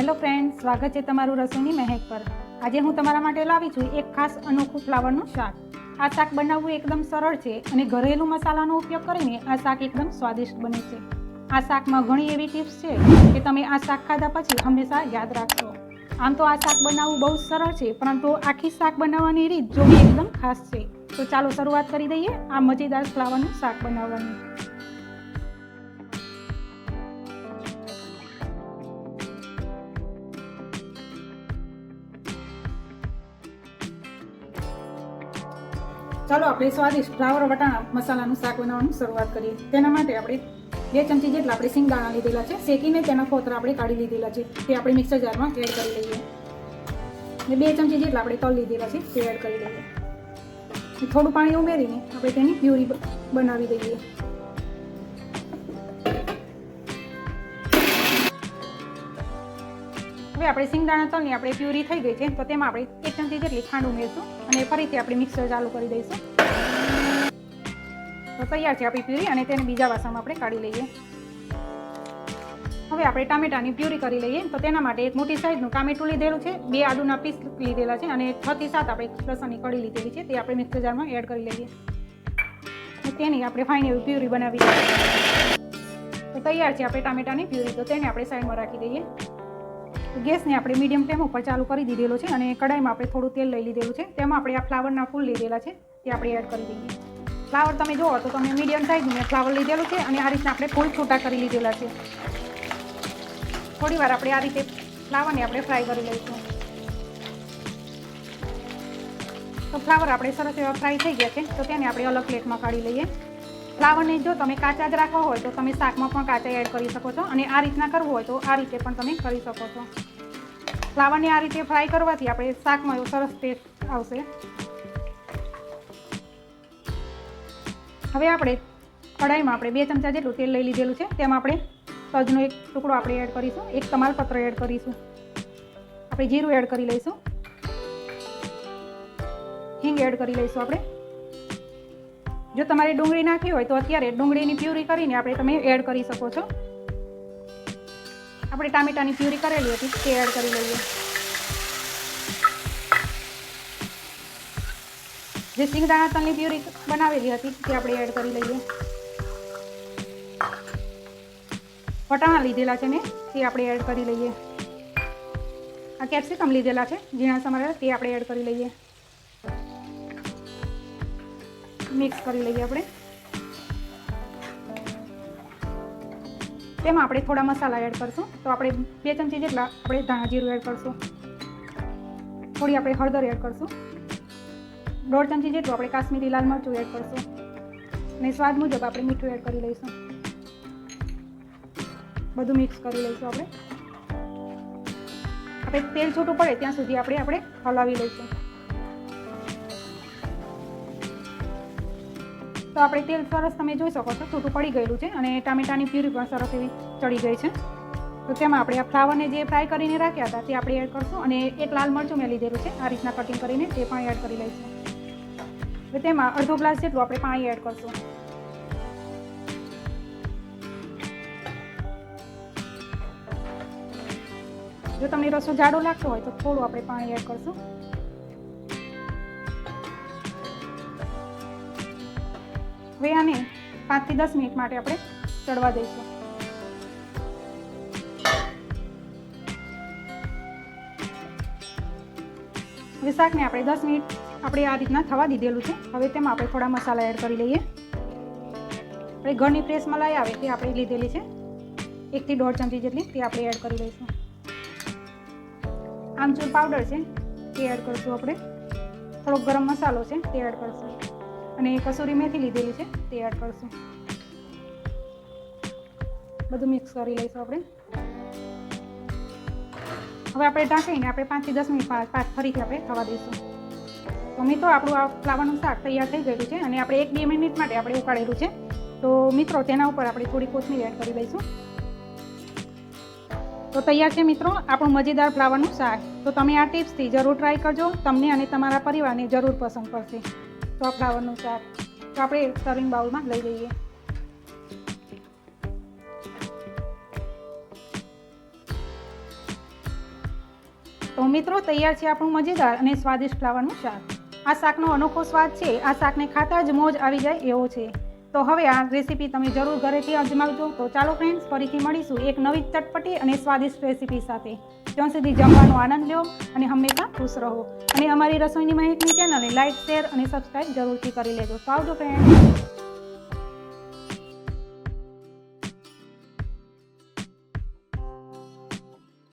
Hello friends, સ્વાગત છે તમારું રસોઈની મહેક પર। આજે હું તમારા માટે લાવી છું એક ખાસ અનોખું ફ્લાવરનું શાક। આ શાક બનાવવું એકદમ સરળ છે અને ઘરેલું મસાલાનો ઉપયોગ કરીને આ શાક એકદમ સ્વાદિષ્ટ બને છે। આ શાકમાં ઘણી એવી ટિપ્સ છે કે તમે આ શાક ખાધા પછી હંમેશા યાદ રાખશો। આમ તો આ શાક બનાવવું બહુ સરળ છે, પરંતુ આખી શાક બનાવવાની રીત જોવી એકદમ ખાસ છે। તો ચાલો શરૂઆત કરી દઈએ આ મજેદાર ફ્લાવરનું શાક બનાવવાની। ચાલો આપણે સ્વાદિષ્ટ ફ્લાવર વટાણા મસાલાનું શાક બનાવવાનું શરૂઆત કરીએ। તેના માટે આપણે 2 ચમચી જેટલા આપણે સિંગદાણા લીધેલા છે, શેકીને તેના ફોતરા આપણે કાઢી લીધેલા છે, તે આપણે મિક્સર જારમાં એડ કરી લઈએ। અને 2 ચમચી જેટલા આપણે તલ લીધેલા છે, તે એડ કરી લઈએ। થોડું પાણી ઉમેરીને આપણે તેની પ્યુરી બનાવી દઈએ। હવે આપણે સિંગદાણા તલની આપણે પ્યુરી થઈ ગઈ છે, તો તેમાં આપણે 1 ચમચી જેટલી ખાંડ ઉમેરશું અને ફરીથી આપણે મિક્સર ચાલુ કરી દઈશું। તો તૈયાર છે આપણી પ્યુરી અને તેને બીજા વાસણમાં આપણે કાઢી લઈએ। હવે આપણે ટામેટાની પ્યુરી કરી લઈએ। તો તેના માટે એક મોટી સાઈઝનું ટામેટું લીધેલું છે, 2 આદુના પીસ લીધેલા છે અને 6 થી 7 આપણે લસણની કળી લીધેલી છે, તે આપણે મિક્સર જારમાં એડ કરી લઈએ અને તેની આપણે ફાઇન એવી પ્યુરી બનાવી દઈએ। તો તૈયાર છે આપણે ટામેટાની પ્યુરી, તો તેને આપણે સાઈડમાં રાખી દઈએ। ગેસને આપણે મીડિયમ ફ્લેમ ઉપર ચાલુ કરી દીધેલો છે અને કડાઈમાં આપણે થોડું તેલ લઈ લીધેલું છે, તેમાં આપણે આ ફ્લાવરના ફૂલ લીધેલા છે, તે આપણે એડ કરી દઈએ। ફ્લાવર તમે જુઓ તો તમે મીડિયમ સાઇઝનું ફ્લાવર લીધેલું છે અને આ રીતના આપણે ફૂલ છૂટા કરી લીધેલા છે। થોડી વાર આપણે આ રીતે ફ્લાવરને આપણે ફ્રાય કરી લઈશું। તો ફ્લાવર આપણે સરસ એવા ફ્રાય થઈ ગયા છે, તો તેને આપણે અલગ પ્લેટમાં કાઢી લઈએ। ફ્લાવરને જો તમે કાચા જ રાખવા હોય તો તમે શાકમાં પણ કાચા એડ કરી શકો છો અને આ રીતના કરવું હોય તો આ રીતે પણ તમે કરી શકો છો। ફ્લાવરને આ રીતે ફ્રાય કરવાથી આપણે શાકમાં એવો સરસ ટેસ્ટ આવશે। હવે આપણે કઢાઈમાં આપણે 2 ચમચા જેટલું તેલ લઈ લીધેલું છે, તેમાં આપણે તજનો એક ટુકડો આપણે એડ કરીશું, એક તમાલપત્ર એડ કરીશું, આપણે જીરું એડ કરી લઈશું, હિંગ એડ કરી લઈશું આપણે। જો તમારે ડુંગળી નાખવી હોય તો અત્યારે ડુંગળીની પ્યુરી કરીને તમે એડ કરી શકો છો। આપણે ટામેટાની પ્યુરી કરેલી હતી તે એડ કરી લઈએ। જે સિંગદાણા તલની પ્યુરી બનાવેલી હતી તે આપણે એડ કરી લઈએ। વટાણા લીધેલા છે ને તે આપણે એડ કરી લઈએ। આ કેપ્સિકમ લીધેલા છે ઝીણા સમારેલા, તે આપણે એડ કરી લઈએ। મિક્સ કરી લઈએ આપણે। તેમાં આપણે થોડા મસાલા એડ કરશું, તો આપણે 2 ચમચી જેટલા આપણે ધાણા જીરું એડ કરશું, થોડી આપણે હળદર એડ કરશું, 1.5 ચમચી જેટલું આપણે કાશ્મીરી લાલ મરચું એડ કરશું અને સ્વાદ મુજબ આપણે મીઠું એડ કરી લઈશું। બધું મિક્સ કરી લઈશું આપણે તેલ છૂટું પડે ત્યાં સુધી આપણે હલાવી લઈશું। તો આપણે તેલ સરસ તમે જોઈ શકો છો છૂટું પડી ગયેલું છે અને ટામેટાની પ્યુરી પણ સરસ એવી ચડી ગઈ છે। તો તેમાં આપણે આ ફ્લાવરને જે ફ્રાય કરીને રાખ્યા હતા તે આપણે એડ કરશું અને એક લાલ મરચું મેં લીધેલું છે આ રીતના કટિંગ કરીને, તે પણ એડ કરી લઈશું। હવે તેમાં અડધો ગ્લાસ જેટલું આપણે પાણી એડ કરશું। જો તમને રસો જાડો લાગતો હોય તો થોડું આપણે પાણી એડ કરશું। હવે આને 5 થી 10 મિનિટ માટે આપણે ચડવા દઈશું। હવે શાકને આપણે 10 મિનિટ આપણે આ રીતના થવા દીધેલું છે। હવે તેમાં આપણે થોડા મસાલા એડ કરી લઈએ। આપણે ઘરની ફ્રેશ મલાઈ આવે તે આપણે લીધેલી છે, 1 થી 1.5 ચમચી જેટલી, તે આપણે એડ કરી લઈશું। આમચૂર પાવડર છે તે એડ કરશું આપણે, થોડોક ગરમ મસાલો છે તે એડ કરશું અને કસૂરી મેથી લીધેલી છે તે એડ કરશું। બધું મિક્સ કરી લઈશું આપણે। હવે આપણે ઢાંકીને આપણે 5 થી 10 મિનિટ ફરીથી આપણે થવા દઈશું। તો મિત્રો આપણું આ ફ્લાવરનું શાક તૈયાર થઈ ગયેલું છે અને આપણે 1-2 મિનિટ માટે આપણે ઉકાળેલું છે। તો મિત્રો તેના ઉપર આપણે થોડી કોથમીર એડ કરી લઈશું। તો તૈયાર છે મિત્રો આપણું મજેદાર ફ્લાવરનું શાક। તો તમે આ ટિપ્સથી જરૂર ટ્રાય કરજો, તમને અને તમારા પરિવારને જરૂર પસંદ પડશે। તો આ ફ્લાવરનું શાક તો આપણે સર્વિંગ બાઉલમાં લઈ લઈએ। તો મિત્રો તૈયાર છે આપણું મજેદાર અને સ્વાદિષ્ટ ફ્લાવરનું શાક. આ શાકનો અનોખો સ્વાદ છે. આ શાકને ખાતા જ મોજ આવી જાય એવો છે. તો હવે આ રેસીપી તમે જરૂર ઘરેથી અજમાવજો. તો ચાલો ફ્રેન્ડ્સ, ફરીથી મળીશું એક નવી ચટપટી અને સ્વાદિષ્ટ રેસીપી સાથે. ત્યાં સુધી જમવાનો આનંદ લો અને હંમેશા ખુશ રહો. અને અમારી રસોઈની મહેકની ચેનલને લાઇક, શેર અને સબસ્ક્રાઈબ જરૂરથી કરી લેજો. તો આવજો ફ્રેન્ડ્સ.